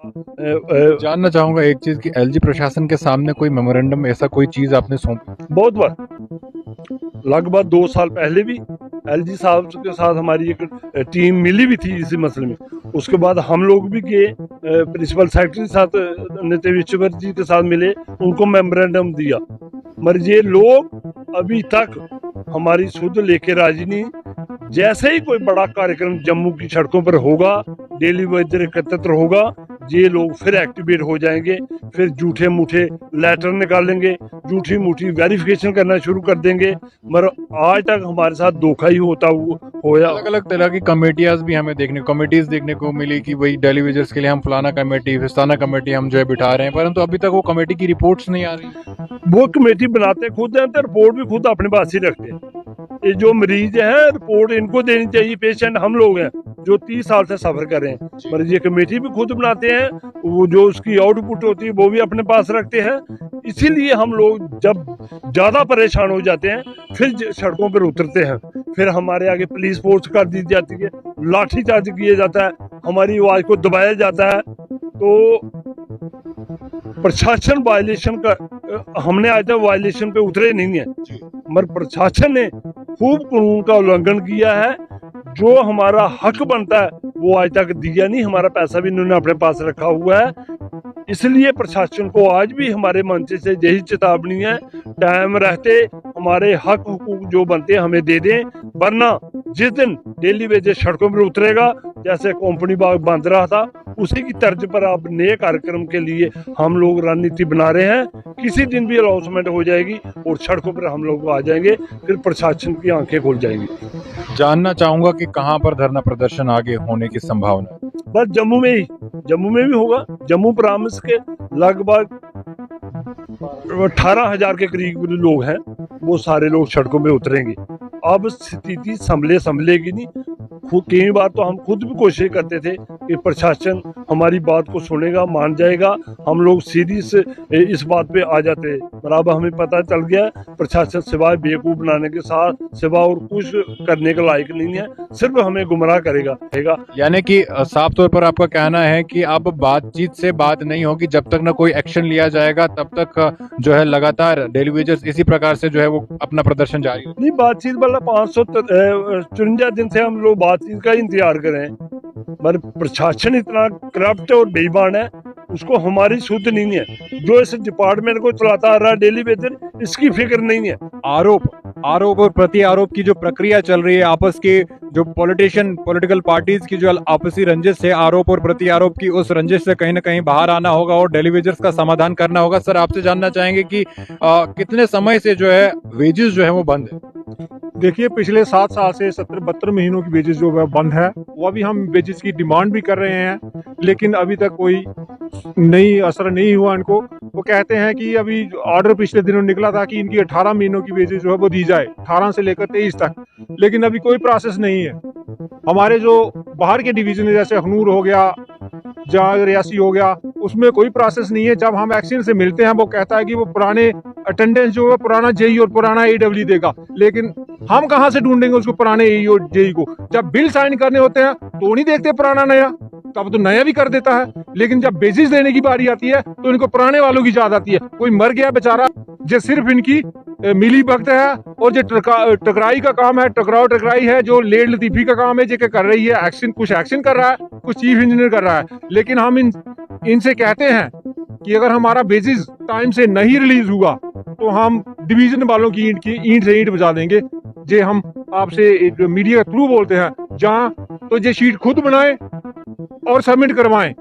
जानना चाहूंगा एक चीज कि एलजी प्रशासन के सामने कोई मेमोरेंडम ऐसा कोई चीज आपने सौंपी? बहुत बार, लगभग 2 साल पहले भी एलजी साहब के साथ हमारी एक टीम मिली भी थी इसी मसले में। उसके बाद हम लोग भी गए, प्रिंसिपल सेक्रेटरी के साथ नितेश्वर जी के साथ मिले, उनको मेमोरेंडम दिया, मगर ये लोग अभी तक हमारी सुध लेके राजी नहीं। जैसे ही कोई बड़ा कार्यक्रम जम्मू की सड़कों पर होगा, डेली वेजर एकत्रित होगा, ये लोग फिर एक्टिवेट हो जाएंगे, फिर झूठे मूठे लेटर निकालेंगे, झूठी मूठी वेरिफिकेशन करना शुरू कर देंगे। मगर आज तक हमारे साथ धोखा ही होया। अलग अलग तरह की कमेटियाज भी हमें कमेटीज देखने को मिली कि वही टेलीविजन के लिए हम फलाना कमेटी फिस्ताना कमेटी हम जो है बिठा रहे हैं, परंतु अभी तक वो कमेटी की रिपोर्ट्स नहीं आ रही। वो कमेटी बनाते खुद हैं तो रिपोर्ट भी खुद अपने पास ही रखते हैं। ये जो मरीज है रिपोर्ट इनको देनी चाहिए, पेशेंट हम लोग हैं जो 30 साल से सफर कर रहे हैं, पर ये कमेटी भी खुद बनाते हैं, वो जो उसकी आउटपुट होती है वो भी अपने पास रखते हैं। इसीलिए हम लोग जब ज्यादा परेशान हो जाते हैं फिर सड़कों पर उतरते हैं, फिर हमारे आगे पुलिस फोर्स कर दी जाती है, लाठीचार्ज किया जाता है, हमारी आवाज को दबाया जाता है। तो प्रशासन वायलेशन का, हमने आज तक वायलेशन पे उतरे नहीं है, मगर प्रशासन ने खूब कानून का उल्लंघन किया है। जो हमारा हक बनता है वो आज तक दिया नहीं, हमारा पैसा भी इन्होंने अपने पास रखा हुआ है। इसलिए प्रशासन को आज भी हमारे मंच से यही चेतावनी है, टाइम रहते हमारे हक हुकूक जो बनते हैं हमें दे दें, वरना जिस दिन डेली वेजेस सड़कों पर उतरेगा, जैसे कंपनी बाग बंद रहा था, उसी की तर्ज पर अब नए कार्यक्रम के लिए हम लोग रणनीति बना रहे हैं। किसी दिन भी अनाउंसमेंट हो जाएगी और सड़कों पर हम लोग आ जाएंगे, फिर प्रशासन की आंखें खुल जाएंगी। जानना चाहूंगा कि कहां पर धरना प्रदर्शन आगे होने की संभावना है? बस जम्मू में ही, जम्मू में भी होगा। जम्मू प्रांत के लगभग 18,000 के करीब लोग हैं, वो सारे लोग सड़कों पे उतरेंगे। अब स्थिति संभलेगी नहीं। कई बार तो हम खुद भी कोशिश करते थे कि प्रशासन हमारी बात को सुनेगा, मान जाएगा, हम लोग सीधी से इस बात पे आ जाते, पर अब हमें पता चल गया प्रशासन सिवाय बेवकूफ बनाने के साथ सिवा और कुछ करने के लायक नहीं है, सिर्फ हमें गुमराह करेगा। यानी कि साफ तौर पर आपका कहना है कि अब बातचीत से बात नहीं होगी, जब तक न कोई एक्शन लिया जाएगा तब तक जो है लगातार डेली वेजेस इसी प्रकार से जो है वो अपना प्रदर्शन जारी नहीं। बातचीत वाला 554 दिन से हम लोग बातचीत का इंतजार करें, पर प्रशासन इतना करप्ट और बेईमान है, उसको हमारी सुध नहीं है। जो इस डिपार्टमेंट को चलाता आ रहा है डेली वेजर, इसकी फिक्र नहीं है। आरोप और प्रति आरोप की जो प्रक्रिया चल रही है, आपस के जो पॉलिटिकल पार्टीज की जो आपसी रंजिश है, आरोप और प्रति आरोप की, उस रंजिश से कहीं ना कहीं बाहर आना होगा और डेलीवेजर्स का समाधान करना होगा। सर, आपसे जानना चाहेंगे कि कितने समय से जो है वेजेस जो है वो बंद है? देखिए, पिछले 7 साल से 70-72 महीनों की वेजेस जो है बंद है। वो अभी हम वेजेस की डिमांड भी कर रहे हैं, लेकिन अभी तक कोई नई असर नहीं हुआ इनको। वो कहते हैं कि अभी ऑर्डर पिछले दिनों निकला था कि इनकी 18 महीनों की वेजेस जो है वो दी जाए, 18 से लेकर 23 तक, लेकिन अभी कोई प्रोसेस नहीं है। हमारे जो बाहर के डिवीजन है, जैसे अखनूर हो गया, जहाँ रियासी हो गया, उसमें कोई प्रोसेस नहीं है। जब हम एक्शन से मिलते हैं, वो कहता है कि वो पुराने अटेंडेंस जो है पुराना जेई और पुराना एडब्ल्यू देगा, लेकिन हम कहाँ से ढूंढेंगे उसको पुराने एई और जेई को? जब बिल साइन करने होते हैं तो नहीं देखते पुराना नया, तब तो नया भी कर देता है, लेकिन जब बेसिस देने की बारी आती है तो इनको पुराने वालों की याद आती है। कोई मर गया बेचारा, जो सिर्फ इनकी मिली भगत है, और जो टकराई का काम है, टकराई है, जो लेड लतीफी का काम है, जो कर रही है एक्शन, कुछ एक्शन कर रहा है, कुछ चीफ इंजीनियर कर रहा है। लेकिन हम इनसे कहते हैं कि अगर हमारा बेसिस टाइम से नहीं रिलीज हुआ तो हम डिवीजन वालों की ईंट से ईंट बजा देंगे। जे हम आपसे मीडिया के थ्रू बोलते हैं, जहां तो ये शीट खुद बनाए और सबमिट करवाएं,